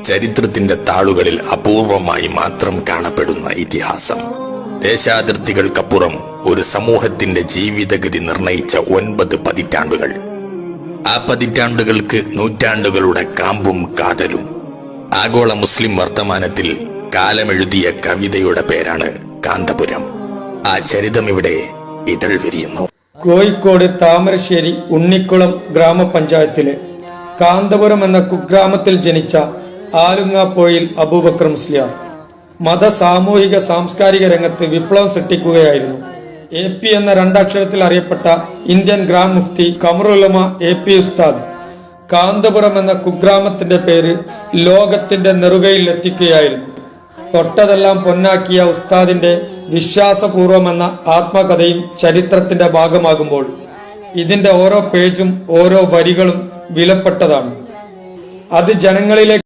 ചരിത്രത്തിന്റെ താളുകളിൽ അപൂർവമായി മാത്രം കാണപ്പെടുന്ന ഇതിഹാസം. ദേശാതിർത്തികൾക്കപ്പുറം ഒരു സമൂഹത്തിന്റെ ജീവിതഗതി നിർണയിച്ച 9 പതിറ്റാണ്ടുകൾ. ആ പതിറ്റാണ്ടുകൾക്ക് നൂറ്റാണ്ടുകളുടെ കാമ്പും കാതലും. ആഗോള മുസ്ലിം വർത്തമാനത്തിൽ കാലമെഴുതിയ കവിതയുടെ പേരാണ് കാന്തപുരം. ആ ചരിതം ഇവിടെ ഇതൾ വിരിയുന്നു. കോഴിക്കോട് താമരശ്ശേരി ഉണ്ണിക്കുളം ഗ്രാമപഞ്ചായത്തിലെ കാന്തപുരം എന്ന കുഗ്രാമത്തിൽ ജനിച്ച ആലുങ്ങാപ്പൊയിൽ അബൂബക്കർ മുസ്ലിയാർ മത സാമൂഹിക സാംസ്കാരിക രംഗത്ത് വിപ്ലവം സൃഷ്ടിക്കുകയായിരുന്നു. AP എന്ന 2 അക്ഷരത്തിൽ അറിയപ്പെട്ട ഇന്ത്യൻ ഗ്രാൻഡ് മുഫ്തി ഖമറുലുലമ AP ഉസ്താദ് കാന്തപുരം എന്ന കുഗ്രാമത്തിന്റെ പേര് ലോകത്തിന്റെ നെറുകയിൽ എത്തിക്കുകയായിരുന്നു. തൊട്ടതെല്ലാം പൊന്നാക്കിയ ഉസ്താദിന്റെ വിശ്വാസപൂർവമെന്ന ആത്മകഥയും ചരിത്രത്തിന്റെ ഭാഗമാകുമ്പോൾ ഇതിന്റെ ഓരോ പേജും ഓരോ വരികളും വിലപ്പെട്ടതാണ്. അത് ജനങ്ങളിലേക്ക്